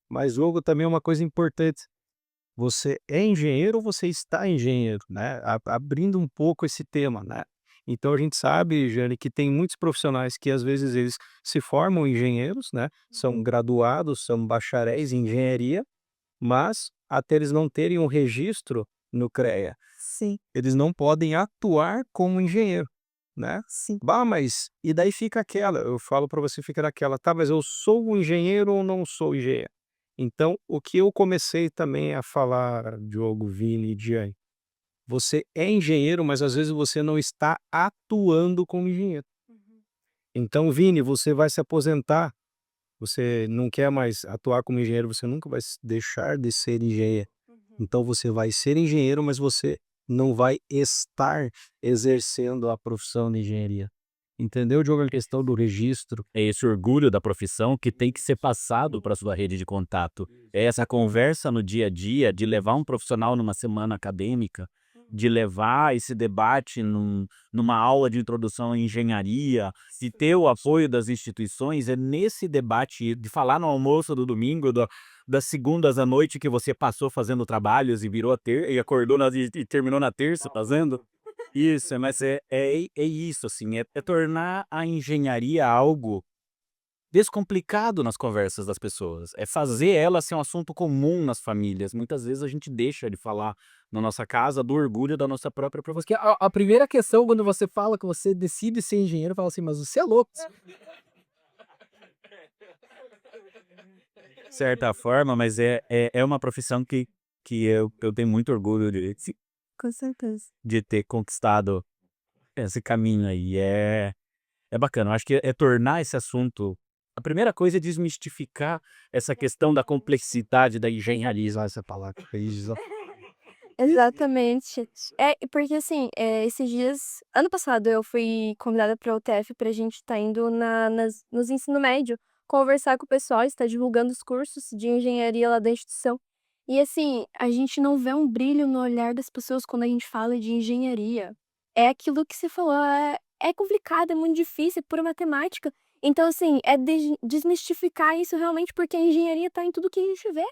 Mas, Hugo, também é uma coisa importante. Você é engenheiro ou você está engenheiro, né? Abrindo um pouco esse tema, né? Então a gente sabe, Jane, que tem muitos profissionais que às vezes eles se formam engenheiros, né? São graduados, são bacharéis em engenharia, mas até eles não terem um registro no CREA, Sim, eles não podem atuar como engenheiro, né? sim. Bah, mas e daí fica aquela, eu falo para você, fica naquela, tá, mas eu sou um engenheiro ou não sou engenheiro? Então, o que eu comecei também a falar, Diogo, Vini e Diane, você é engenheiro, mas às vezes você não está atuando como engenheiro. Então, Vini, você vai se aposentar, você não quer mais atuar como engenheiro, você nunca vai deixar de ser engenheiro. Então, você vai ser engenheiro, mas você não vai estar exercendo a profissão de engenharia. Entendeu, Diogo, a questão do registro? é esse orgulho da profissão que tem que ser passado para sua rede de contato. É essa conversa no dia a dia de levar um profissional numa semana acadêmica, de levar esse debate numa aula de introdução à engenharia, de ter o apoio das instituições, é nesse debate, de falar no almoço do domingo, das segundas à noite que você passou fazendo trabalhos e virou e acordou e terminou na terça fazendo. Isso, mas é isso, assim, é tornar a engenharia algo descomplicado nas conversas das pessoas. É fazer ela ser um assunto comum nas famílias. Muitas vezes a gente deixa de falar na nossa casa do orgulho da nossa própria profissão. Porque a primeira questão, quando você fala que você decide ser engenheiro, fala assim, mas você é louco. De certa forma, mas é uma profissão que eu tenho muito orgulho Com certeza. de ter conquistado esse caminho aí. É bacana. Eu acho que é tornar esse assunto. A primeira coisa é desmistificar essa questão da complexidade da engenharia. Usar essa palavra, Exatamente. Porque assim, esses dias ano passado eu fui convidada pra UTF pra gente estar indo nos ensino médio, conversar com o pessoal, estar divulgando os cursos de engenharia lá da instituição. E assim, a gente não vê um brilho no olhar das pessoas quando a gente fala de engenharia. É aquilo que você falou, é complicado, é muito difícil, é pura matemática. Então, assim, é desmistificar isso realmente, porque a engenharia tá em tudo que a gente vê.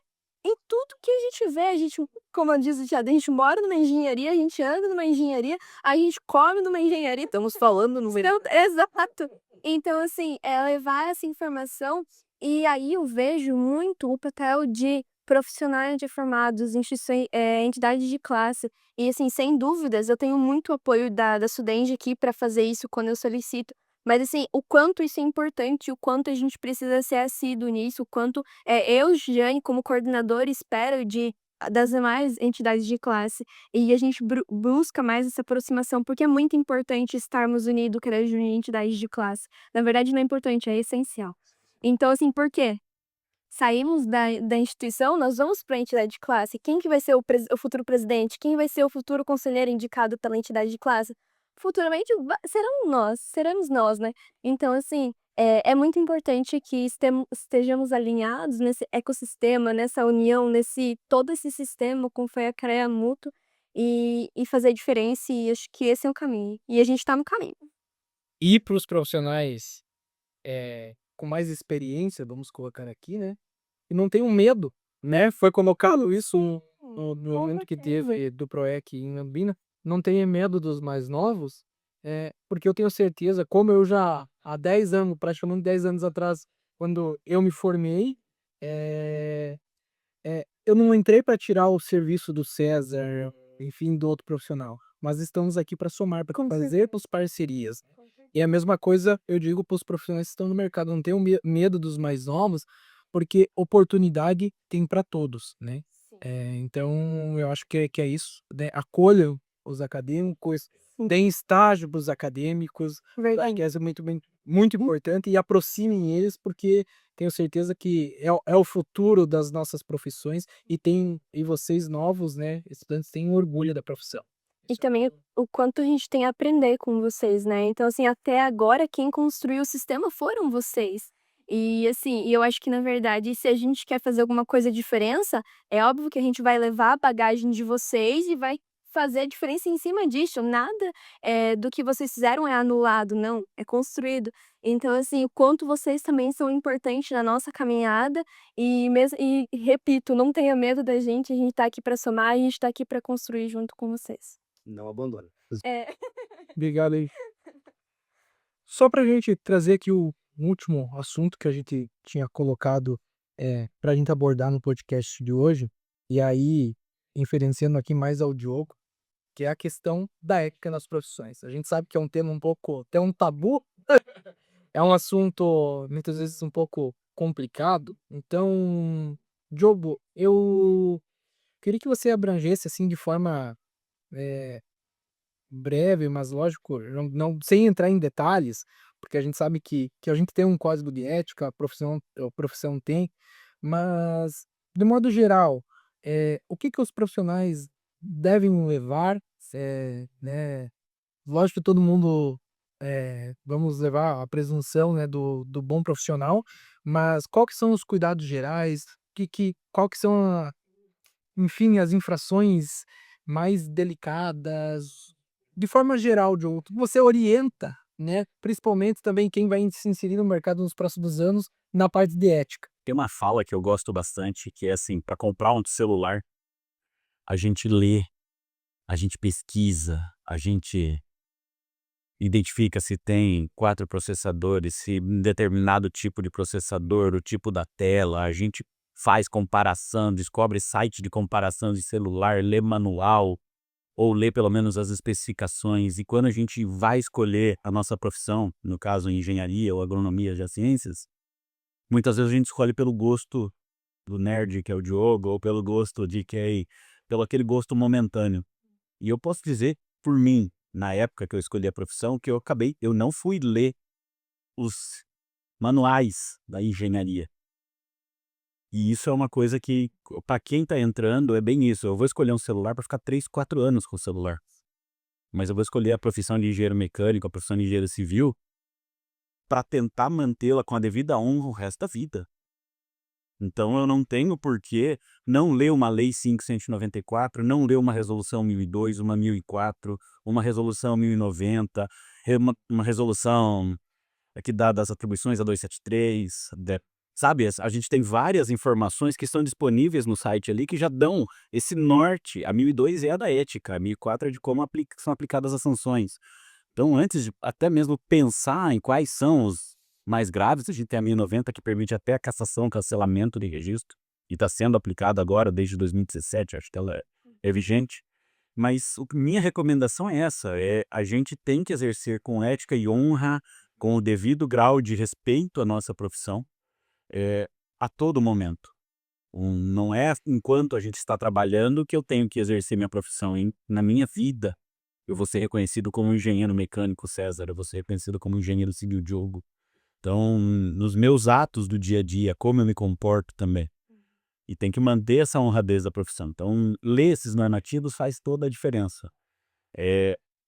Em tudo que a gente vê, a gente, como eu disse, já, a gente mora numa engenharia, a gente anda numa engenharia, a gente come numa engenharia. Estamos falando no Então, exato. Então, assim, é levar essa informação, e aí eu vejo muito o papel de profissionais de formados, entidades de classe. E, assim, sem dúvidas, eu tenho muito apoio da Sudenge aqui para fazer isso quando eu solicito. Mas, assim, o quanto isso é importante, o quanto a gente precisa ser assíduo nisso, o quanto eu, Jane, como coordenadora, espero das demais entidades de classe. E a gente busca mais essa aproximação, porque é muito importante estarmos unidos, querer unir entidades de classe. Na verdade, não é importante, é essencial. Então, assim, por quê? Saímos da instituição, nós vamos para a entidade de classe. Quem que vai ser o futuro presidente? Quem vai ser o futuro conselheiro indicado pela entidade de classe? Futuramente seremos nós, né? Então, assim, é muito importante que estejamos alinhados nesse ecossistema, nessa união, todo esse sistema com fé, CREA mútuo, e fazer diferença, e acho que esse é o caminho. E a gente está no caminho. E para os profissionais com mais experiência, vamos colocar aqui, né? E não tenham medo, né? Foi colocado isso no Com momento que certeza. teve do PROEC em Lambina. Não tenha medo dos mais novos, porque eu tenho certeza, como eu já há 10 anos, praticamente 10 anos atrás, quando eu me formei, eh, eu não entrei para tirar o serviço do César, enfim, do outro profissional, mas estamos aqui para somar, para Com fazer parcerias. E a mesma coisa eu digo para os profissionais que estão no mercado, não tenham medo dos mais novos, porque oportunidade tem para todos, né? Sim. Então eu acho que é isso, né? Acolham os acadêmicos, deem estágio para os acadêmicos, acho que essa é muito importante, e aproximem eles, porque tenho certeza que é o futuro das nossas profissões, e vocês novos, né, estudantes, têm orgulho da profissão. E também o quanto a gente tem a aprender com vocês, né. Então, assim, até agora quem construiu o sistema foram vocês. E, assim, eu acho que na verdade, se a gente quer fazer alguma coisa diferença, é óbvio que a gente vai levar a bagagem de vocês e vai fazer a diferença em cima disso. Nada, do que vocês fizeram é anulado, não, é construído. Então, assim, o quanto vocês também são importantes na nossa caminhada, e repito, não tenha medo da gente, a gente tá aqui para somar, a gente tá aqui para construir junto com vocês. Não abandona. É. Obrigado aí. Só para a gente trazer aqui o último assunto que a gente tinha colocado, para a gente abordar no podcast de hoje, e aí inferenciando aqui mais ao Diogo, que é a questão da ética nas profissões. A gente sabe que é um tema um pouco até um tabu, é um assunto muitas vezes um pouco complicado. Então, Diogo, eu queria que você abrangesse, assim, de forma, breve, mas lógico, não sem entrar em detalhes, porque a gente sabe que a gente tem um código de ética, a profissão tem, mas de modo geral, o que que os profissionais devem levar, né, lógico que todo mundo, vamos levar a presunção, né, do bom profissional, mas qual que são os cuidados gerais, qual que são enfim, as infrações mais delicadas, de forma geral, Diogo, que você orienta, né, principalmente também quem vai se inserir no mercado nos próximos anos, na parte de ética. Tem uma fala que eu gosto bastante, que é assim, para comprar um celular, a gente lê, a gente pesquisa, a gente identifica se tem 4 processadores, se determinado tipo de processador, o tipo da tela, a gente faz comparação, descobre site de comparação de celular, lê manual, ou lê pelo menos as especificações. E quando a gente vai escolher a nossa profissão, no caso engenharia ou agronomia de ciências, muitas vezes a gente escolhe pelo gosto do nerd, que é o Diogo, ou pelo gosto de quem, pelo aquele gosto momentâneo. E eu posso dizer, por mim, na época que eu escolhi a profissão, que eu não fui ler os manuais da engenharia. E isso é uma coisa que, para quem está entrando, é bem isso. Eu vou escolher um celular para ficar 3, 4 anos com o celular. Mas eu vou escolher a profissão de engenheiro mecânico, a profissão de engenheiro civil, para tentar mantê-la com a devida honra o resto da vida. Então eu não tenho por que não ler uma Lei 5.194, não ler uma Resolução 1002, uma 1004, uma Resolução 1090, uma resolução que dá das atribuições a 273, sabe? A gente tem várias informações que estão disponíveis no site ali que já dão esse norte. A 1002 é a da ética, a 1004 é de como são aplicadas as sanções. Então, antes de até mesmo pensar em quais são os mais graves, a gente tem a 1090 que permite até a cassação, cancelamento de registro, e está sendo aplicada agora desde 2017, acho que ela é vigente. Mas minha recomendação é essa, a gente tem que exercer com ética e honra, com o devido grau de respeito à nossa profissão, a todo momento. Não é enquanto a gente está trabalhando que eu tenho que exercer minha profissão. Na minha vida, eu vou ser reconhecido como engenheiro mecânico César, eu vou ser reconhecido como engenheiro civil Diogo. Então, nos meus atos do dia a dia, como eu me comporto também. E tem que manter essa honradez da profissão. Então, ler esses normativos faz toda a diferença.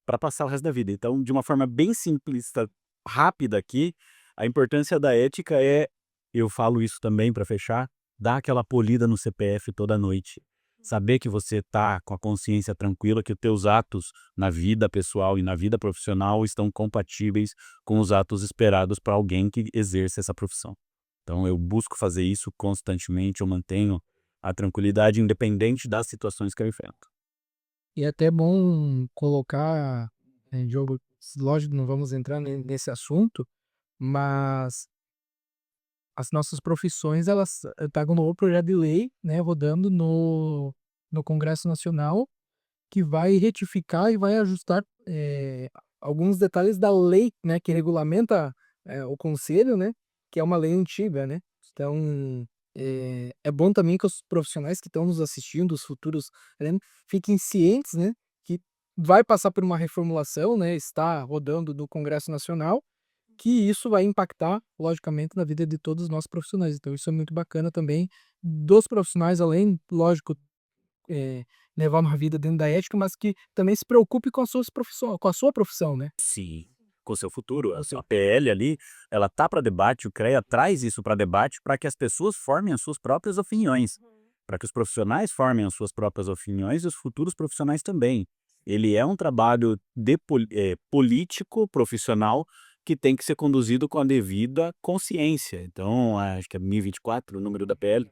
Para passar o resto da vida. Então, de uma forma bem simplista, rápida aqui, a importância da ética eu falo isso também para fechar, dar aquela polida no CPF toda noite. Saber que você está com a consciência tranquila, que os teus atos na vida pessoal e na vida profissional estão compatíveis com os atos esperados para alguém que exerce essa profissão. Então, eu busco fazer isso constantemente, eu mantenho a tranquilidade independente das situações que eu enfrento. E é até bom colocar, Diogo, lógico, não vamos entrar nesse assunto, mas as nossas profissões, elas tá com um novo projeto de lei, né, rodando no Congresso Nacional, que vai retificar e vai ajustar alguns detalhes da lei, né, que regulamenta o conselho, né, que é uma lei antiga, né. Então, é bom também que os profissionais que estão nos assistindo, os futuros, fiquem cientes, né, que vai passar por uma reformulação, né, está rodando no Congresso Nacional, que isso vai impactar, logicamente, na vida de todos nós profissionais. Então isso é muito bacana também dos profissionais, além, lógico, eh, levar uma vida dentro da ética, mas que também se preocupe com com a sua profissão, né. Sim, com o seu futuro. Com o seu A PL ali, ela tá para debate, o CREA traz isso para debate para que as pessoas formem as suas próprias opiniões, para que os profissionais formem as suas próprias opiniões e os futuros profissionais também. Ele é um trabalho político, profissional, que tem que ser conduzido com a devida consciência. Então, acho que é 1024 o número da PL,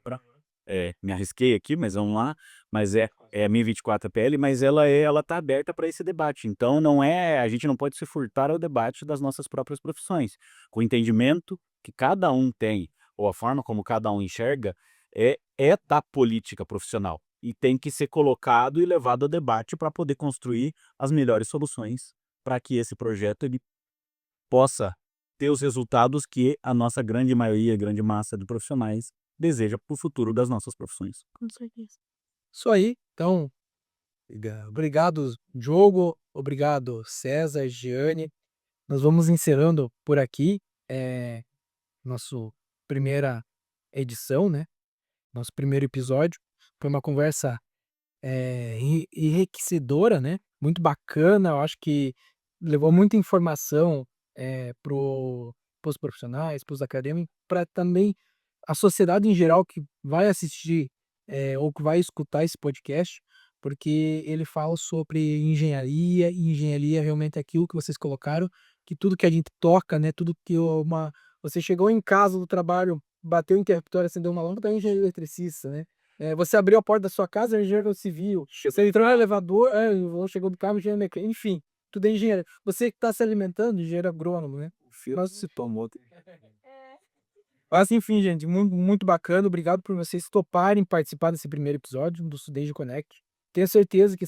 me arrisquei aqui, mas vamos lá. Mas é 1024 a PL, mas ela tá aberta para esse debate. Então a gente não pode se furtar ao debate das nossas próprias profissões. Com o entendimento que cada um tem, ou a forma como cada um enxerga, é da política profissional. E tem que ser colocado e levado a debate para poder construir as melhores soluções para que esse projeto ele possa ter os resultados que a nossa grande maioria, grande massa de profissionais deseja para o futuro das nossas profissões. Com certeza. Isso aí, então, obrigado Diogo, obrigado César, Giane. Nós vamos encerrando por aqui, nosso primeira edição, né, nosso primeiro episódio. Foi uma conversa, enriquecedora, né, muito bacana, eu acho que levou muita informação, para os profissionais, para os acadêmicos, para também a sociedade em geral que vai assistir, ou que vai escutar esse podcast, porque ele fala sobre engenharia, e engenharia realmente é aquilo que vocês colocaram, que tudo que a gente toca, né, tudo que você chegou em casa do trabalho, bateu o interruptor, acendeu uma lâmpada, é engenheiro eletricista, né. Você abriu a porta da sua casa, é engenheiro civil. Você entrou no elevador, chegou do carro, engenheiro mecânico, enfim, tudo é engenheiro. Você que está se alimentando, engenheiro agrônomo, né. Nossa, se tomou. Mas enfim, gente, muito, muito bacana. Obrigado por vocês toparem participar desse primeiro episódio do Studage Connect. Tenho certeza que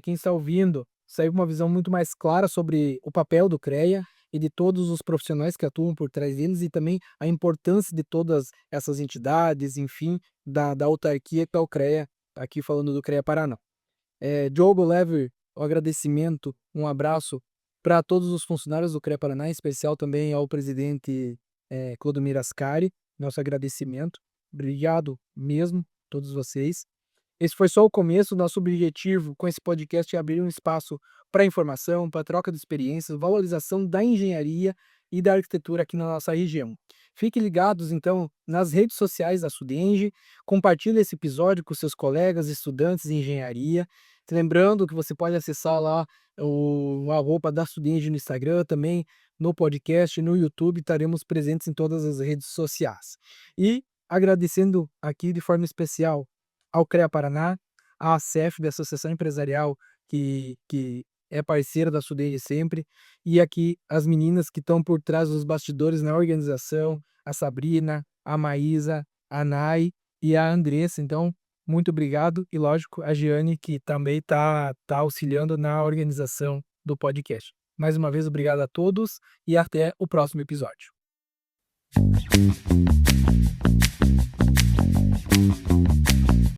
quem está ouvindo saiu com uma visão muito mais clara sobre o papel do CREA e de todos os profissionais que atuam por trás deles e também a importância de todas essas entidades, enfim, da autarquia que é o CREA, aqui falando do CREA Paraná. Diogo, leve o agradecimento, um abraço para todos os funcionários do CREA Paraná, em especial também ao presidente Clodomir Ascari, nosso agradecimento. Obrigado mesmo, todos vocês. Esse foi só o começo. Nosso objetivo com esse podcast é abrir um espaço para informação, para troca de experiências, valorização da engenharia e da arquitetura aqui na nossa região. Fiquem ligados, então, nas redes sociais da Sudenge, compartilhe esse episódio com seus colegas estudantes de engenharia, lembrando que você pode acessar lá o arroba da Sudenge no Instagram, também no podcast, no YouTube, estaremos presentes em todas as redes sociais. E agradecendo aqui de forma especial ao CREA Paraná, à ACEF, da Associação Empresarial, que é parceira da Sudenge sempre, e aqui as meninas que estão por trás dos bastidores na organização, a Sabrina, a Maísa, a Nai e a Andressa. Então, muito obrigado. E, lógico, a Giane, que também está auxiliando na organização do podcast. Mais uma vez, obrigado a todos e até o próximo episódio.